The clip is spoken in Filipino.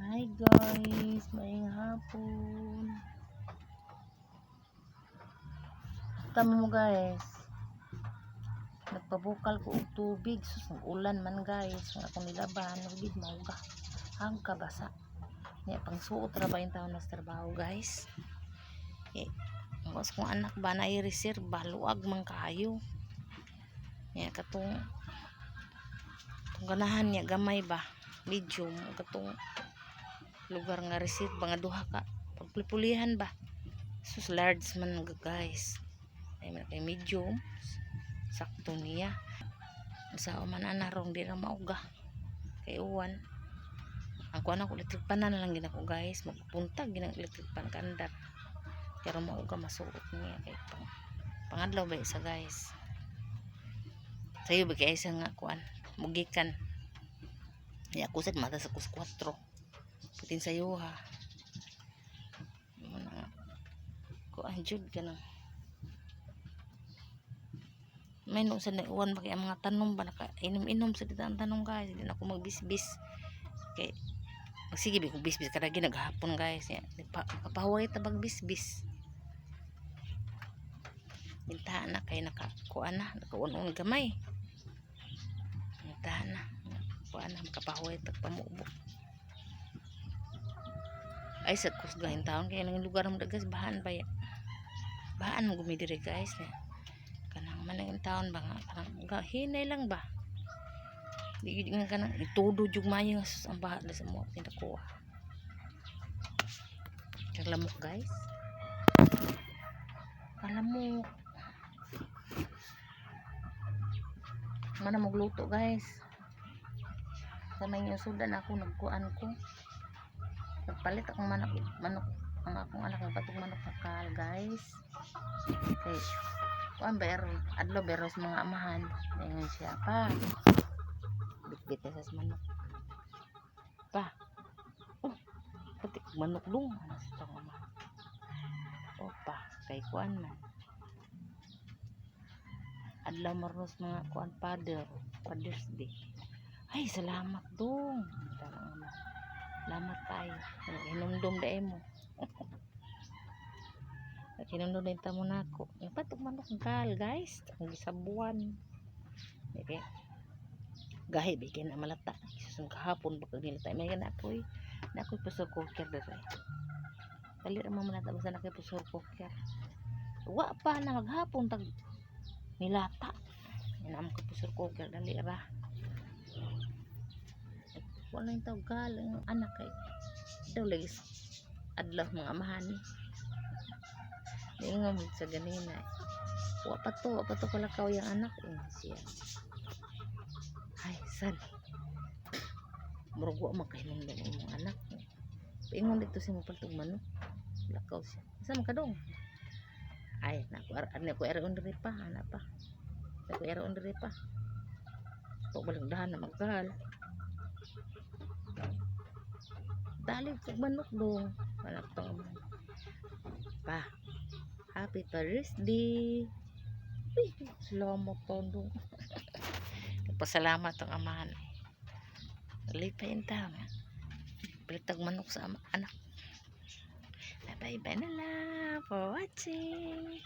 Hi guys, maayong hapon. Tama mo guys, nagpabukal ko og tubig sus ulan man guys. Ang akong nilaban nagid mauga hangka basa niya pang suot ra ba yung taon na trabaho guys. Ang kong anak ba na i-reserve ba luag man kaayo niya katong ganahan niya gamay ba medium katong lugar nga receive mga duha ka pagpulihan ba sus large man guys ay medium sakto niya sa man anarong di ra mauga kay uwan ang kuan ako electric pan na lang ginako guys magpunta ginang electric pan kandat pero mauga masuot niya kay pangadlaw ba isa guys sayo ba kay isa nga kuan mugikan ya kusad mata sa kus 4 putin sayo ha kuan jud kanang may no sa uwan ba kay ang mga tanom ba naka inom-inom sa ditang tanom guys di na ako magbisbis kay sige bi ko bisbis kada ginaghapon guys ya kapahuway tabag bisbis bintahan na kay nakakuan na nakaunon gamay bintahan na kuan na kapahuway tag pamubo ay sa kusgahin taon kay nang lugar mo dagas bahan ba ya bahan mo gumidiri guys ya kanang manang taon ba nga kanang hinay lang ba di nga kanang itudo jug mayo ang baha sa mo tinakuha kalamok guys kalamok mana magluto guys sa may sudan ako nagkuan ko nagpalit akong manok ang akong anak nagpatong manok kakal guys okay kuan ber adlo beros mga amahan ngayon siya pa bitbit sa manok pa oh pati manok dong ano sa tong ama opa kay kuan man adlaw maros mga kuan Father's Day ay salamat dong salamat tayo hinumdum dae mo hinumdum din ta mo nako yung patok manok kal guys ang gisabuan okay gahi bigyan na malata susung kahapon bakag nilata may gana ako'y pusor cooker dere dali ra man malata basta na kay pusor cooker wa pa na maghapon tag nilata inam ko pusor cooker dali ra wala yung tawgal ang anak kay daw lagi adlaw mga amahan ni nga mo sa ganina wa pa to kalakaw yung anak siya ay san murag wa makahinom din yung anak ingon dito si mapaltog manok lakaw siya sa makadong ay naku era under pa ana pa naku era under pa to balagdahan na magkahal dali kog manok dong anak to pa happy birthday salamat tondong pasalamat ang amahan lipain ta pilitag manok sa anak bye bye na lang for watching.